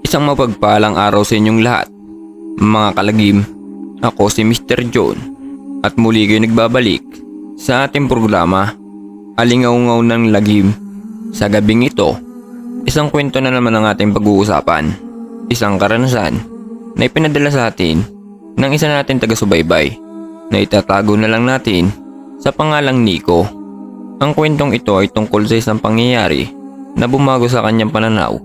Isang mapagpalang araw sa inyong lahat, mga kalagim. Ako si Mr. John at muli kayo nagbabalik sa ating programa, Alingaw-ngaw ng Lagim. Sa gabing ito, isang kwento na naman ang ating pag-uusapan. Isang karanasan na ipinadala sa atin ng isa natin taga-subaybay na itatago na lang natin sa pangalang Nico. Ang kwentong ito ay tungkol sa isang pangyayari na bumago sa kanyang pananaw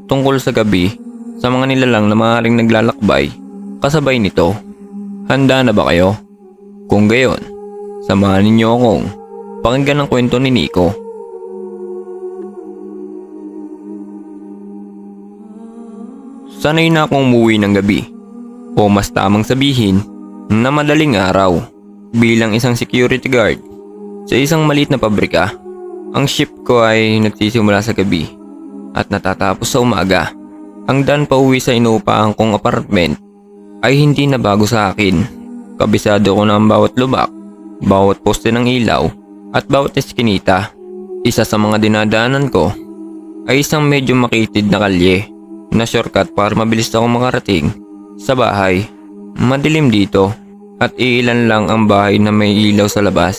tungkol sa gabi sa mga nilalang na maaaring naglalakbay kasabay nito. Handa na ba kayo? Kung gayon, samahan ninyo akong pakinggan ang kwento ni Nico. Sanay na akong umuwi ng gabi, o mas tamang sabihin na madaling araw, bilang isang security guard sa isang maliit na pabrika. Ang shift ko ay nagsisimula sa gabi at natatapos sa umaga. Ang daan pa uwi sa inuupahan kong apartment ay hindi na bago sa akin. Kabisado ko na ang bawat lubak, bawat poste ng ilaw at bawat eskinita. Isa sa mga dinadaanan ko ay isang medyo makitid na kalye na shortcut para mabilis akong makarating sa bahay. Madilim dito at iilan lang ang bahay na may ilaw sa labas.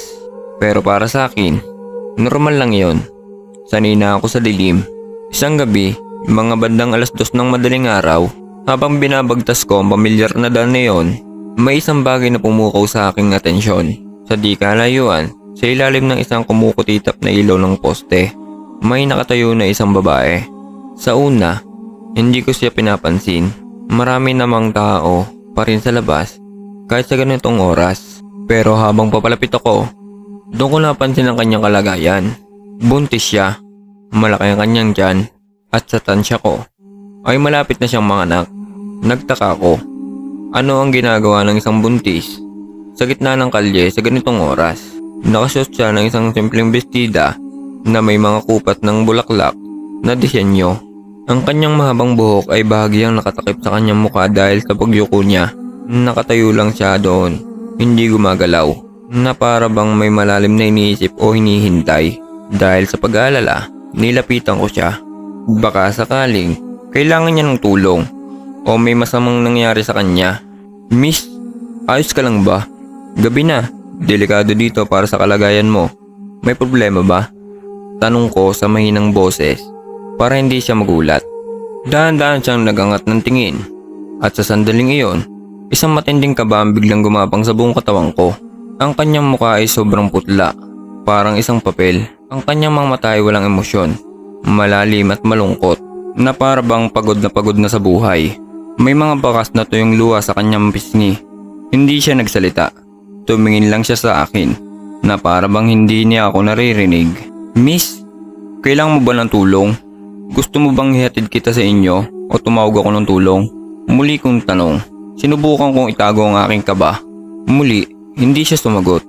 Pero para sa akin, normal lang yon. Sanay na ako sa dilim. Isang gabi, mga bandang 2:00 ng madaling araw, habang binabagtas ko ang pamilyar na daan na yon, may isang bagay na pumukaw sa aking atensyon. Sa di kalayuan, sa ilalim ng isang kumukutitap na ilaw ng poste, may nakatayo na isang babae. Sa una, hindi ko siya pinapansin. Marami namang tao pa rin sa labas kahit sa ganitong oras. Pero habang papalapit ako, doon ko napansin ang kanyang kalagayan. Buntis siya, malaki ang kanyang tiyan, at sa tansya ko ay malapit na siyang manganak. Nagtaka ko, ano ang ginagawa ng isang buntis sa gitna ng kalye sa ganitong oras? Nakasuot siya ng isang simpleng bestida na may mga kupat ng bulaklak na disenyo. Ang kanyang mahabang buhok ay bahagyang nakatakip sa kanyang mukha dahil sa pagyuko niya. Nakatayo lang siya doon, hindi gumagalaw, na para bang may malalim na iniisip o hinihintay. Dahil sa pag-aalala, nilapitan ko siya. Baka sakaling kailangan niya ng tulong o may masamang nangyari sa kanya. Miss, ayos ka lang ba? Gabi na, delikado dito para sa kalagayan mo. May problema ba? Tanong ko sa mahinang boses para hindi siya magulat. Dahan-dahan siyang nagangat ng tingin at sa sandaling iyon, isang matinding kaba ang biglang gumapang sa buong katawan ko. Ang kanyang mukha ay sobrang putla, parang isang papel. Ang kanyang mga mata ay walang emosyon, malalim at malungkot, na para bang pagod na sa buhay. May mga bakas na tuyong luha sa kanyang pisngi. Hindi siya nagsalita. Tumingin lang siya sa akin, na para bang hindi niya ako naririnig. Miss, kailangan mo ba ng tulong? Gusto mo bang ihatid kita sa inyo o tumawag ako ng tulong? Muli kong tanong. Sinubukan kong itago ang aking kaba. Muli, hindi siya sumagot.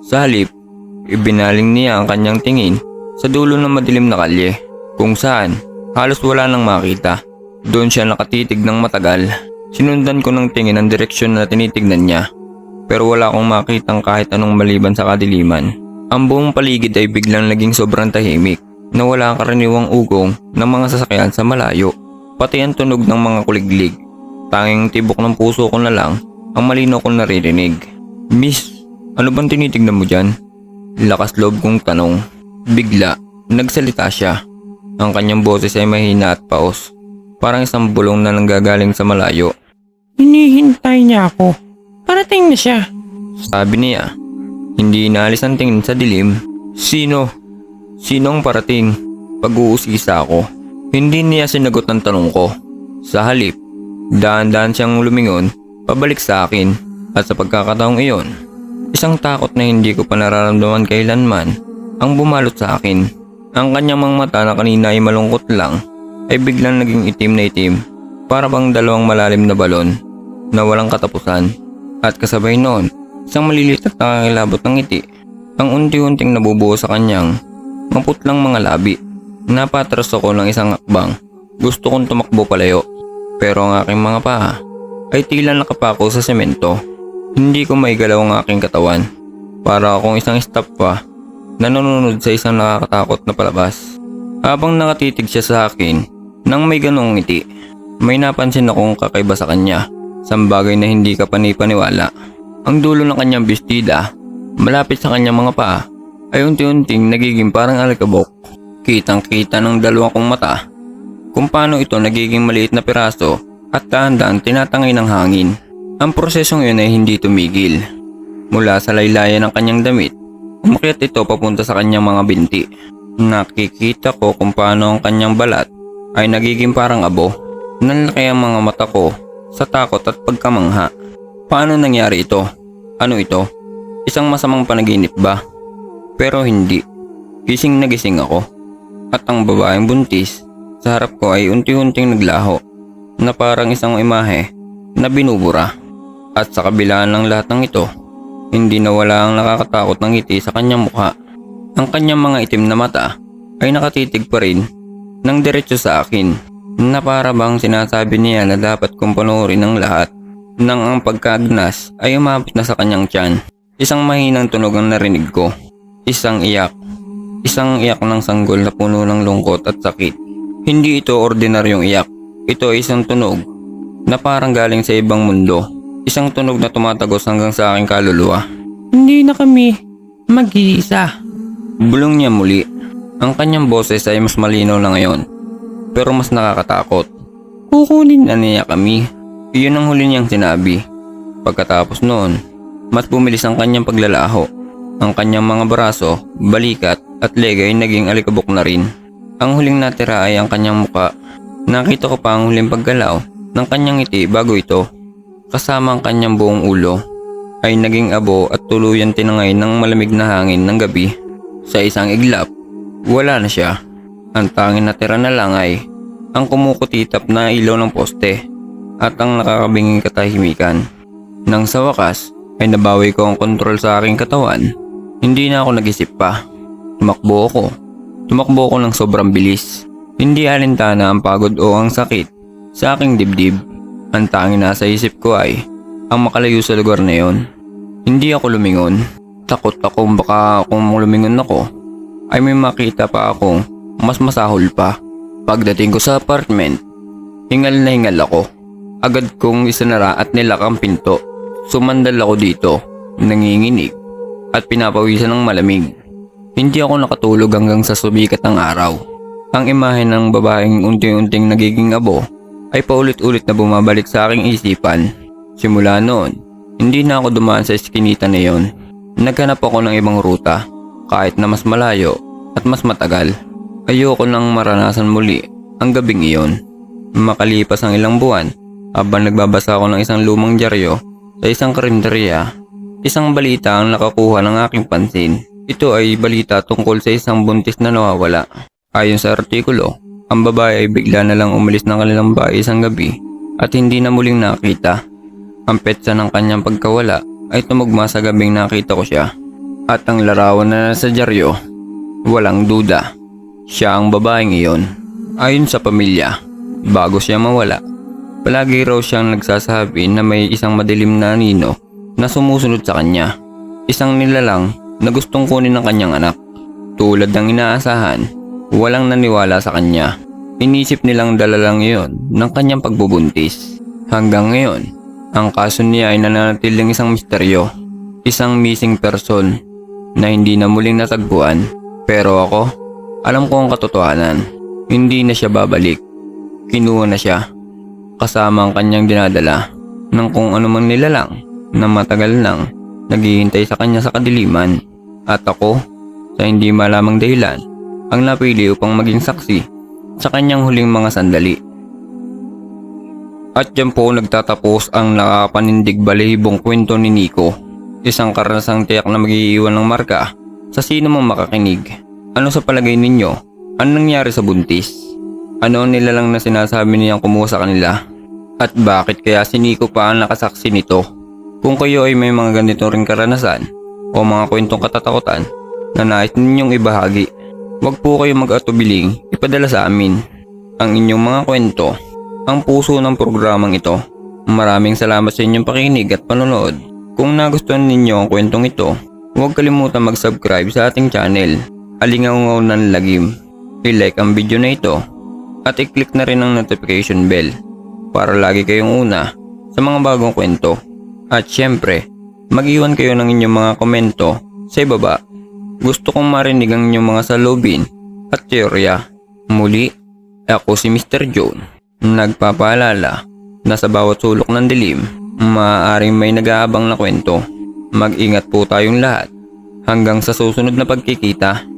Sa halip, ibinaling niya ang kanyang tingin sa dulo ng madilim na kalye, kung saan halos wala nang makita. Doon siya nakatitig ng matagal. Sinundan ko ng tingin ang direksyon na tinitignan niya, pero wala akong makitang kahit anong maliban sa kadiliman. Ang buong paligid ay biglang naging sobrang tahimik, na wala ang karaniwang ugong ng mga sasakyan sa malayo, pati ang tunog ng mga kuliglig. Tanging tibok ng puso ko na lang ang malinaw kong naririnig. Miss, ano bang tinitignan mo dyan? Lakas loob kong tanong. Bigla, nagsalita siya. Ang kanyang boses ay mahina at paos, parang isang bulong na nanggagaling sa malayo. Hinihintay niya ako. Parating na siya. Sabi niya, hindi inaalis ang tingin sa dilim. Sino? Sino ang parating? Pag-uusisa ako. Hindi niya sinagot ang tanong ko. Sa halip, dahan-dahan siyang lumingon pabalik sa akin, at sa pagkakataong iyon, isang takot na hindi ko pa nararamdaman kailanman ang bumalot sa akin. Ang kanyang mga mata na kanina ay malungkot lang ay biglang naging itim na itim, para bang dalawang malalim na balon na walang katapusan. At kasabay noon, isang maliliit at nakakilabot ng ngiti ang unti-unting nabubuo sa kanyang maputlang mga labi. Napatras ako ng isang hakbang. Gusto kong tumakbo palayo, pero ang aking mga paa ay tila nakapako sa semento. Hindi ko maigalaw ang aking katawan. Para akong isang staff pa na nanonood sa isang nakakatakot na palabas. Habang nakatitig siya sa akin nang may ganong ngiti, May napansin akong kakaiba sa kanya, isang bagay na hindi ka panipaniwala. Ang dulo ng kanyang bestida, malapit sa kanyang mga paa, ay unti-unting nagiging parang alikabok. Kitang-kita ng dalawa kong mata kung paano ito nagiging maliit na piraso at dahan-dahan tinatangay ng hangin. Ang prosesong yun ay hindi tumigil. Mula sa laylayan ng kanyang damit, umakyat ito papunta sa kanyang mga binti. Nakikita ko kung paano ang kanyang balat ay nagiging parang abo. Nanlaki ang mga mata ko sa takot at pagkamangha. Paano nangyari ito? Ano ito? Isang masamang panaginip ba? Pero hindi. Gising na gising ako. At ang babaeng buntis sa harap ko ay unti-unting naglaho na parang isang imahe na binubura. At sa kabila ng lahat ng ito, hindi nawala ang nakakatakot ng ngiti sa kanyang mukha. Ang kanyang mga itim na mata ay nakatitig pa rin ng diretso sa akin na para bang sinasabi niya na dapat kong panoorin ang lahat. Nang ang pagkaagnas ay umabot na sa kanyang tiyan. Isang mahinang tunog ang narinig ko. Isang iyak. Isang iyak ng sanggol na puno ng lungkot at sakit. Hindi ito ordinaryong iyak. Ito ay isang tunog na parang galing sa ibang mundo. Isang tunog na tumatagos hanggang sa aking kaluluwa. Hindi na kami mag-iisa. Bulong niya muli. Ang kanyang boses ay mas malinaw na ngayon, pero mas nakakatakot. Kukunin Na niya kami. Iyon ang huli niyang sinabi. Pagkatapos noon, mas bumilis ang kanyang paglalaho. Ang kanyang mga braso, balikat at leg ay naging alikabok na rin. Ang huling natira ay ang kanyang muka. Nakita ko pa ang huling paggalaw ng kanyang ngiti bago ito. Kasama ang kanyang buong ulo ay naging abo at tuluyan tinangay ng malamig na hangin ng gabi. Sa isang iglap, wala na siya. Ang tanging natira na lang ay ang kumukutitap na ilaw ng poste at ang nakakabinging katahimikan. Nang sa wakas ay nabawi ko ang kontrol sa aking katawan, hindi na ako nag-isip pa. Tumakbo ako ng sobrang bilis. Hindi alintana ang pagod o ang sakit sa aking dibdib. Ang tanging nasa isip ko ay ang makalayo sa lugar na yon. Hindi ako lumingon. Takot akong baka kung lumingon ako ay may makita pa akong mas masahol pa. Pagdating ko sa apartment, hingal na hingal ako. Agad kong isinara at nilak ang pinto. Sumandal ako dito, nanginginig at pinapawisan ng malamig. Hindi ako nakatulog hanggang sa sumikat ng araw. Ang imahe ng babaeng unti-unting nagiging abo ay paulit-ulit na bumabalik sa aking isipan. Simula noon, hindi na ako dumaan sa eskinita na yon. Naghanap ako ng ibang ruta, kahit na mas malayo at mas matagal. Ayoko nang maranasan muli ang gabing iyon. Makalipas ang ilang buwan, habang nagbabasa ako ng isang lumang dyaryo sa isang karinderya, isang balita ang nakakuha ng aking pansin. Ito ay balita tungkol sa isang buntis na nawawala. Ayon sa artikulo, ang babae ay bigla na lang umalis ng kanilang bahay isang gabi at hindi na muling nakita. Ang petsa ng kanyang pagkawala ay tumugma sa gabing nakita ko siya. At ang larawan na nasa dyaryo, walang duda, siya ang babaeng iyon. Ayon sa pamilya, bago siya mawala, palagi raw siyang nagsasabi na may isang madilim na anino na sumusunod sa kanya. Isang nilalang na gustong kunin ng kanyang anak. Tulad ng inaasahan, walang naniwala sa kanya. Inisip nilang dala lang iyon ng kanyang pagbubuntis. Hanggang ngayon, ang kaso niya ay nananatiling isang misteryo. Isang missing person na hindi na muling natagpuan. Pero ako, alam ko ang katotohanan. Hindi na siya babalik. Kinuha na siya, kasama ang kanyang dinadala ng kung anumang nilalang na matagal nang naghihintay sa kanya sa kadiliman. At ako, sa hindi malamang dahilan, ang napili upang maging saksi sa kanyang huling mga sandali. At dyan po nagtatapos ang nakapanindig balihibong kwento ni Nico. Isang karanasang tiyak na mag-iiwan ng marka sa sino mang makakinig. Ano sa palagay ninyo? Ano nangyari sa buntis? Ano ang nilalang na sinasabi niyang kumuha sa kanila? At bakit kaya si Nico pa ang nakasaksi nito? Kung kayo ay may mga ganito ring karanasan o mga kwentong katatakutan na nais ninyong ibahagi, huwag po kayong mag-atubiling ipadala sa amin ang inyong mga kwento. Ang puso ng programang ito. Maraming salamat sa inyong pakikinig at panonood. Kung nagustuhan ninyo ang kwentong ito, huwag kalimutan mag-subscribe sa ating channel, Alingaungaw ng Lagim. I-like ang video na ito at i-click na rin ang notification bell para lagi kayong una sa mga bagong kwento. At syempre, mag-iwan kayo ng inyong mga komento sa ibaba. Gusto kong marinig ang inyong mga salubin at teorya. Muli, ako si Mr. John. Nagpapaalala na sa bawat sulok ng dilim, maaaring may nag-aabang na kwento. Mag-ingat po tayong lahat. Hanggang sa susunod na pagkikita.